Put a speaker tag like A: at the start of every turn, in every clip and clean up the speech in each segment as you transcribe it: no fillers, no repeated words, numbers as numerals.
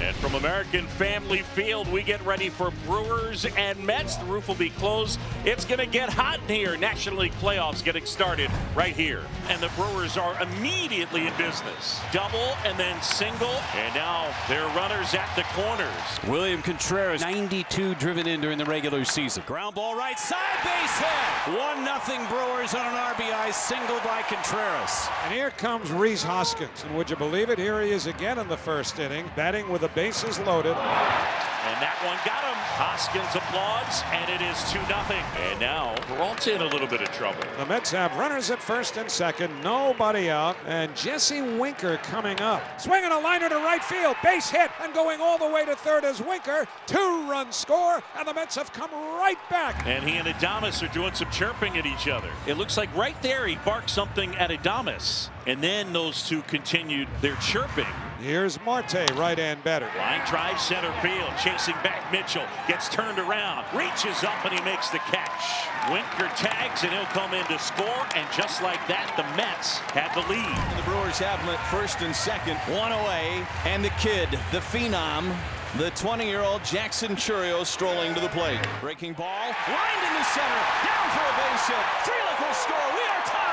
A: And from American Family Field, we get ready for Brewers and Mets. The roof will be closed. It's going to get hot in here. National League playoffs getting started right here. And the Brewers are immediately in business. Double and then single. And now they're runners at the corners.
B: William Contreras, 92 driven in during the regular season. Ground ball right side, base hit. 1-0 Brewers on an RBI single by Contreras.
C: And here comes Rhys Hoskins. And would you believe it? Here he is again in the first inning, batting with the bases loaded.
A: And that one got him. Hoskins applauds, and it is 2-0. And now Peralta in a little bit of trouble.
C: The Mets have runners at first and second, nobody out, and Jesse Winker coming up. Swinging a liner to right field, base hit, and going all the way to third is Winker. 2-run score, and the Mets have come right back.
A: And he and Adames are doing some chirping at each other. It looks like right there he barked something at Adames. And then those two continued their chirping.
C: Here's Marte, right-hand batter.
A: Line drive center field, chasing back Mitchell, gets turned around, reaches up, and he makes the catch. Winker tags, and he'll come in to score, and just like that, the Mets have the lead.
D: The Brewers have him at first and second, one away, and the kid, the phenom, the 20-year-old Jackson Chourio strolling to the plate. Breaking ball, lined in the center, down for a base hit. Frelick will score. We are tied.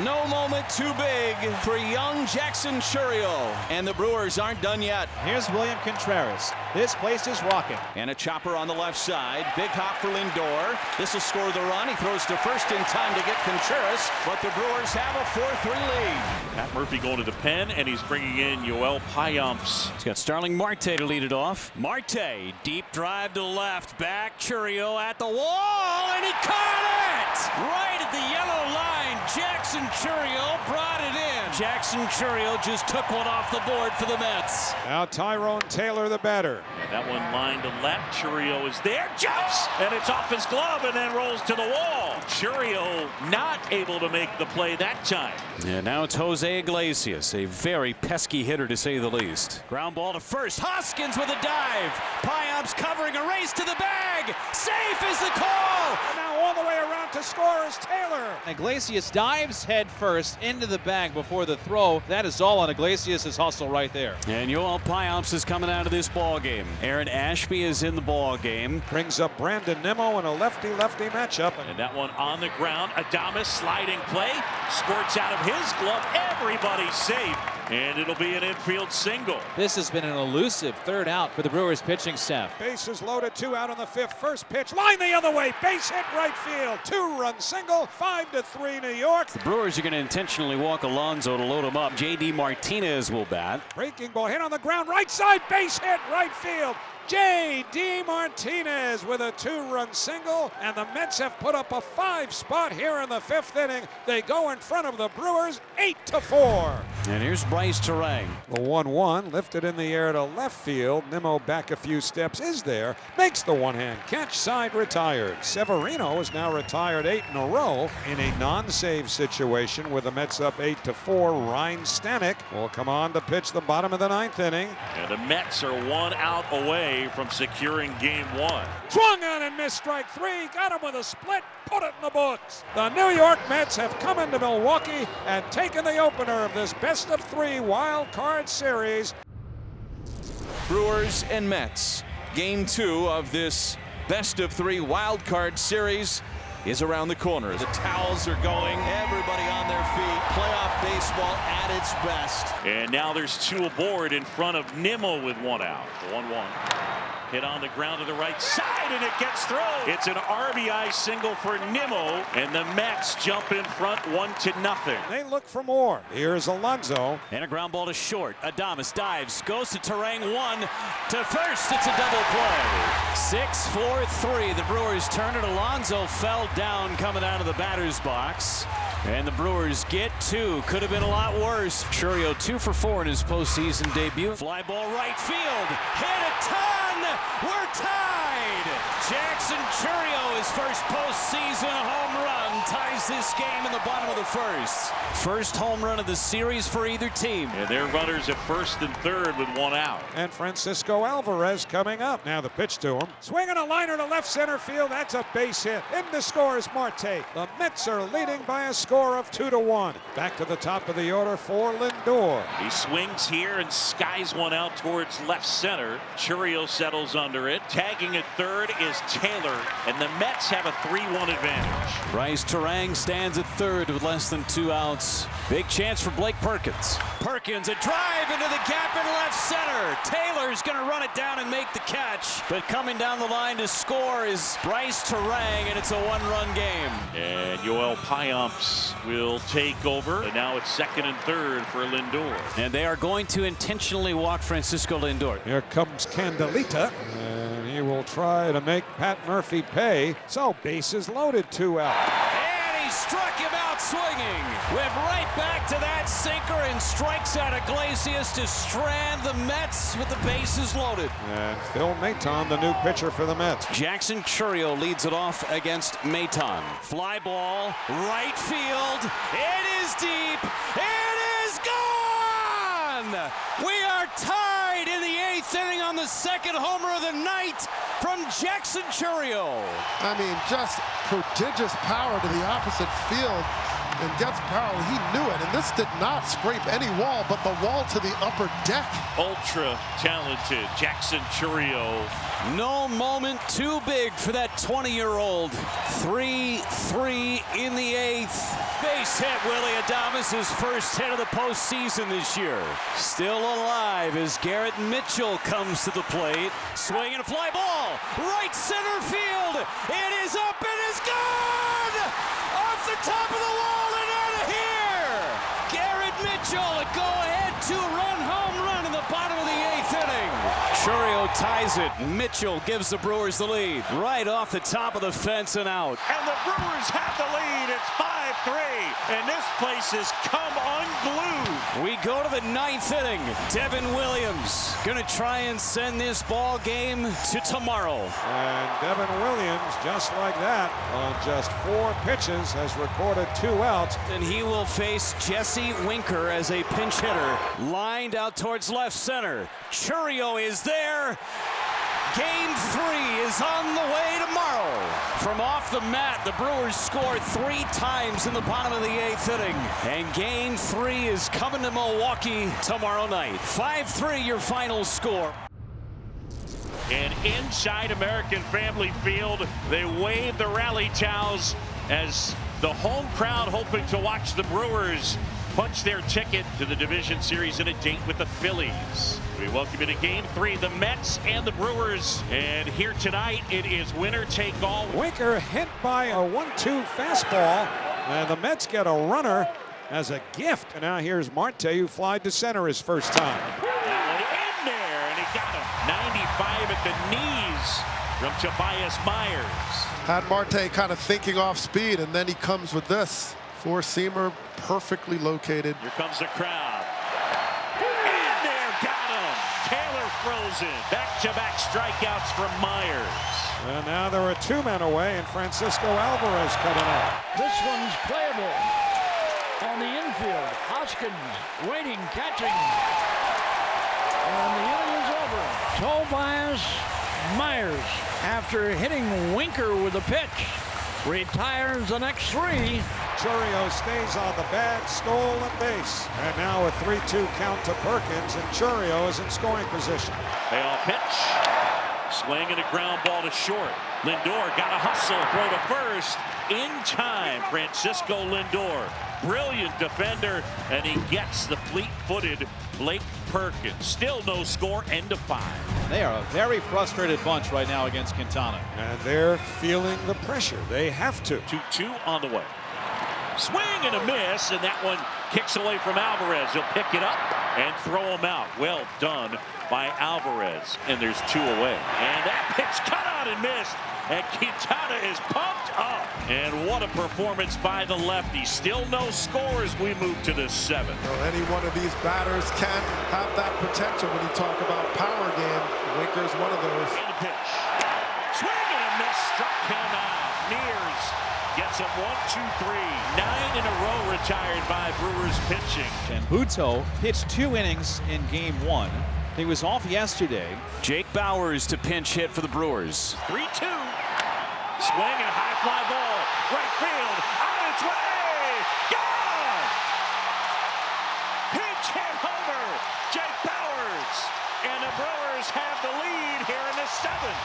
D: No moment too big for young Jackson Chourio, and the Brewers aren't done yet.
E: Here's William Contreras. This place is rocking.
D: And a chopper on the left side. Big hop for Lindor. This will score the run. He throws to first in time to get Contreras, but the Brewers have a 4-3 lead.
A: Pat Murphy going to the pen, and he's bringing in Yoel Payamps.
B: He's got Starling Marte to lead it off. Marte, deep drive to left, back, Chourio at the wall, and he caught it! Right at the yellow line, Jackson Chourio brought it in. Jackson Chourio just took one off the board for the Mets.
C: Now Tyrone Taylor, the batter.
A: And that one lined to left. Chourio is there, jumps, and it's off his glove and then rolls to the wall. Chourio not able to make the play that time.
B: And now it's Jose Iglesias, a very pesky hitter to say the least. Ground ball to first. Hoskins with a dive. Payamps covering a race to the bag. Safe is the call.
C: And now all the way around to score is Taylor.
E: Iglesias dives head first into the bag before the throw. That is all on Iglesias' hustle right there.
B: And Yoel Payamps is coming out of this ball game. Aaron Ashby is in the ball game.
C: Brings up Brandon Nimmo in a lefty-lefty matchup.
A: And that one on the ground. Adames sliding play. Squirts out of his glove. Everybody's safe. And it'll be an infield single.
E: This has been an elusive third out for the Brewers pitching staff.
C: Bases loaded, 2 out on the 5th. First pitch, line the other way. Base hit right field. 2-run single. 5-3 New York.
B: The Brewers are going to intentionally walk Alonso to load him up. J.D. Martinez will bat.
C: Breaking ball hit on the ground. Right side. Base hit right field. J.D. Martinez with a 2-run single, and the Mets have put up a 5 spot here in the 5th inning. They go in front of the Brewers 8-4.
B: And here's Bryce Terang.
C: The 1-1 lifted in the air to left field. Nimmo back a few steps, is there, makes the one-hand catch, side retired. Severino is now retired 8 in a row in a non-save situation with the Mets up 8-4. Ryan Stanek will come on to pitch the bottom of the 9th inning.
A: And the Mets are 1 out away from securing game 1.
C: Swung on and missed strike 3. Got him with a split. Put it in the books. The New York Mets have come into Milwaukee and taken the opener of this best-of-3 wild card series.
D: Brewers and Mets. Game 2 of this best-of-3 wild card series is around the corner. The towels are going. Everybody on their feet. Playoff baseball at its best.
A: And now there's 2 aboard in front of Nimmo with 1 out. 1-1. Hit on the ground to the right side, and it gets through. It's an RBI single for Nimmo, and the Mets jump in front 1-0.
C: They look for more. Here's Alonso.
B: And a ground ball to short. Adames dives, goes to Terang, 1 to first. It's a double play. 6-4-3. The Brewers turn it. Alonso fell down coming out of the batter's box. And the Brewers get 2. Could have been a lot worse. Chourio 2 for 4 in his postseason debut. Fly ball right field. Hit a ton. We're tied. Jackson Chourio, his first postseason home run, ties this game in the bottom of the first. First home run of the series for either team.
A: And they're runners at first and third with 1 out.
C: And Francisco Alvarez coming up. Now the pitch to him. Swinging a liner to left center field. That's a base hit. In to score is Marte. The Mets are leading by a score. score of 2-1. Back to the top of the order for Lindor.
A: He swings here and skies one out towards left center. Chourio settles under it. Tagging at third is Taylor, and the Mets have a 3-1 advantage.
B: Bryce Terang stands at third with less than 2 outs. Big chance for Blake Perkins. Perkins, a drive into the gap in left center. Taylor's going to run it down and make the catch. But coming down the line to score is Bryce Terang, and it's a 1-run game.
A: And Yoel Payamps will take over. And now it's second and third for Lindor.
B: And they are going to intentionally walk Francisco Lindor.
C: Here comes Candelita, and he will try to make Pat Murphy pay. So bases loaded, 2 out.
B: And he struck him out swinging. Went right back to that sinker and strikes out Iglesias to strand the Mets with the bases loaded.
C: And Phil Maton, the new pitcher for the Mets.
B: Jackson Chourio leads it off against Maton. Fly ball, right field. It is deep. It is gone! We are tied in the 8th inning on the second homer of the night from Jackson Chourio.
F: I mean, just prodigious power to the opposite field. And gets power, he knew it, and this did not scrape any wall but the wall to the upper deck.
A: Ultra talented Jackson Chourio.
B: No moment too big for that 20-year-old. 3-3 in the 8th. Base hit, Willie Adames, his first hit of the postseason this year. Still alive as Garrett Mitchell comes to the plate. Swing and a fly ball. Right center field. It is up and is gone! Off the top of the wall and out of here! Garrett Mitchell, a go-ahead 2-run home run in the bottom of the 8th inning. Chourio ties it. Mitchell gives the Brewers the lead. Right off the top of the fence and out.
A: And the Brewers have the lead. It's 5-3. And this place has come unglued.
B: We go to the 9th inning. Devin Williams gonna try and send this ball game to tomorrow.
C: And Devin Williams, just like that, on just 4 pitches, has recorded 2 outs.
B: And he will face Jesse Winker as a pinch hitter. Lined out towards left center. Chourio is there. Game 3 is on the way tomorrow. From off the mat, the Brewers scored 3 times in the bottom of the 8th inning. And Game 3 is coming to Milwaukee tomorrow night. 5-3 your final score.
A: And inside American Family Field, they wave the rally towels as the home crowd hoping to watch the Brewers punch their ticket to the division series in a date with the Phillies. We welcome you to Game 3, the Mets and the Brewers. And here tonight, it is winner take all.
C: Winker hit by a 1-2 fastball, and the Mets get a runner as a gift. And now here's Marte, who flied to center his first time.
A: That one in there, and he got him. 95 at the knees from Tobias Myers.
F: Had Marte kind of thinking off speed, and then he comes with this. 4-seamer, perfectly located.
A: Here comes the crowd. In there, got him. Taylor frozen. Back-to-back strikeouts from Myers.
C: And now there are 2 men away, and Francisco Alvarez coming up.
G: This one's playable. On the infield, Hoskins waiting, catching. And the inning is over. Tobias Myers, after hitting Winker with a pitch, retires the next 3.
C: Chourio stays on the bag, stolen base. And now a 3-2 count to Perkins, and Chourio is in scoring position.
A: Payoff pitch. Swing and a ground ball to short. Lindor got a hustle, throw to first. In time, Francisco Lindor. Brilliant defender, and he gets the fleet-footed Blake Perkins. Still no score, end of 5.
E: They are a very frustrated bunch right now against Quintana.
C: And they're feeling the pressure. They have to.
A: 2-2 on the way. Swing and a miss, and that one kicks away from Alvarez. He'll pick it up and throw him out. Well done by Alvarez, and there's 2 away. And that pitch cut out and missed, and Quintana is pumped up. And what a performance by the lefty. Still no score as we move to the 7th.
F: Well, any one of these batters can have that potential when you talk about power game. Winker's one of those.
A: And a pitch. Swing and a miss, struck him out. Mears gets him 1, 2, 3. 9 in a row retired by Brewers pitching.
E: And Buto pitched 2 innings in Game 1. He was off yesterday.
B: Jake Bauers to pinch hit for the Brewers.
A: 3-2. Swing and a high fly ball. Right field. On its way. 2-hit homer. Jake Bauers. And the Brewers have the lead here in the 7th.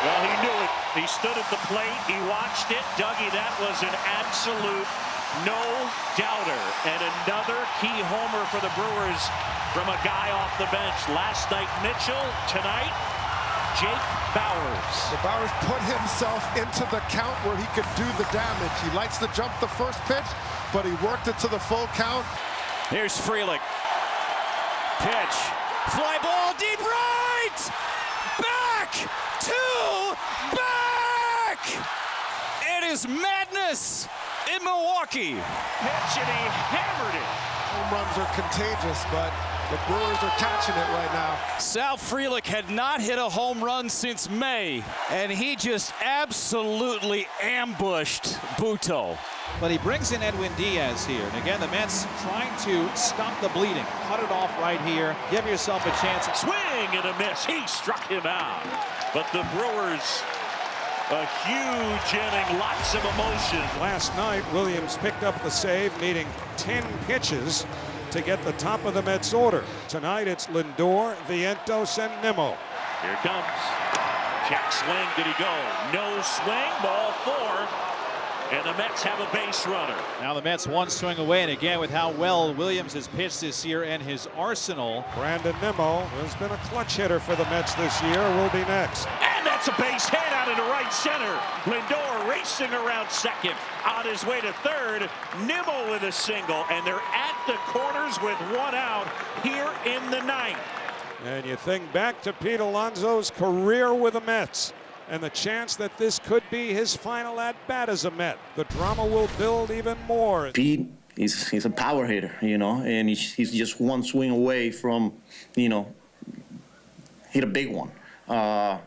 A: Well, he knew it. He stood at the plate. He watched it. Dougie, that was an absolute no-doubter. And another key homer for the Brewers from a guy off the bench. Last night, Mitchell. Tonight, Jake Bauers.
F: So Bauers put himself into the count where he could do the damage. He likes to jump the first pitch, but he worked it to the full count.
B: Here's Frelick. Pitch. Fly ball deep right. Back to back. It is madness in Milwaukee.
A: Pitch, and he hammered it.
F: Home runs are contagious, but the Brewers are catching it right now.
B: Sal Frelick had not hit a home run since May, and he just absolutely ambushed Buto.
E: But he brings in Edwin Diaz here. And again, the Mets trying to stop the bleeding. Cut it off right here. Give yourself a chance.
A: Swing and a miss. He struck him out. But the Brewers, a huge inning, lots of emotion.
C: Last night, Williams picked up the save, needing 10 pitches to get the top of the Mets order. Tonight, it's Lindor, Vientos, and Nimmo.
A: Here it comes. Check swing. Did he go? No swing. Ball 4. And the Mets have a base runner.
E: Now the Mets one swing away, and again with how well Williams has pitched this year and his arsenal.
C: Brandon Nimmo has been a clutch hitter for the Mets this year, will be next.
A: And that's a base hit out into right center. Lindor racing around second. On his way to third, Nimmo with a single. And they're at the corners with one out here in the 9th.
C: And you think back to Pete Alonso's career with the Mets, and the chance that this could be his final at-bat as a Met. The drama will build even more.
H: Pete, he's a power hitter, you know, and he's just one swing away from, you know, hit a big one.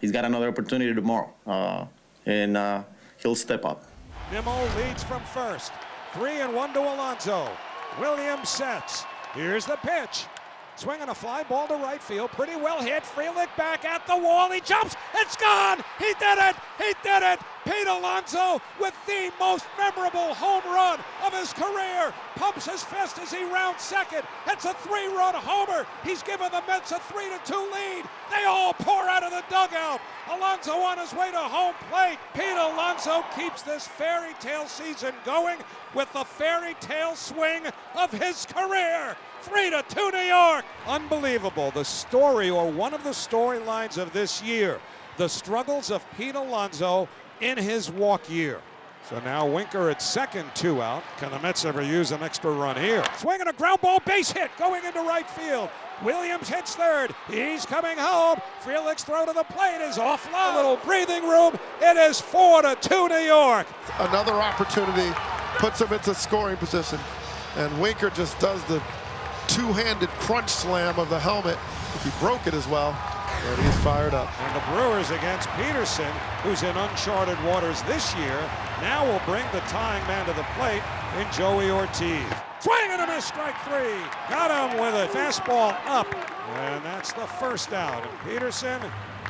H: He's got another opportunity tomorrow, and he'll step up.
C: Nimmo leads from first. 3-1 to Alonso. Williams sets. Here's the pitch. Swinging a fly ball to right field. Pretty well hit. Frelick back at the wall. He jumps. It's gone. He did it. He did it. Pete Alonso with the most memorable home run of his career. Pumps his fist as he rounds second. It's a 3-run homer. He's given the Mets a 3-2 lead. They all pour out of the dugout. Alonso on his way to home plate. Pete Alonso keeps this fairy tale season going with the fairy tale swing of his career. 3-2 New York. Unbelievable. The story, or one of the storylines of this year, the struggles of Pete Alonso in his walk year. So now Winker at second, 2 out. Can the Mets ever use an extra run here? Swinging a ground ball, base hit going into right field. Williams hits third. He's coming home. Frelick's throw to the plate is offline. A little breathing room. It is 4-2 New York.
F: Another opportunity puts him into scoring position. And Winker just does the two-handed crunch slam of the helmet. He broke it as well, but he's fired up.
C: And the Brewers against Peterson, who's in uncharted waters this year, now will bring the tying man to the plate in Joey Ortiz. Swing and a miss, strike 3. Got him with a fastball up. And that's the first out. And Peterson,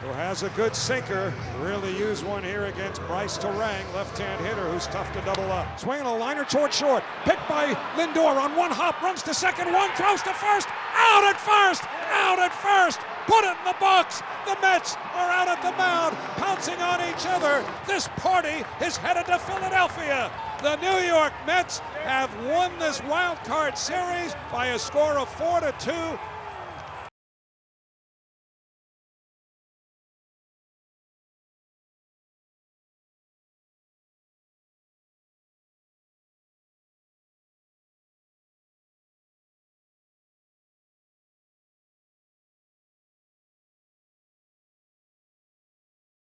C: who has a good sinker, really used one here against Bryce Terang, left-hand hitter who's tough to double up. Swinging a liner toward short. Picked by Lindor on one hop, runs to second, one, throws to first. Out at first! Out at first! Put it in the box! The Mets are out at the mound, pouncing on each other. This party is headed to Philadelphia. The New York Mets have won this wild card series by a score of 4-2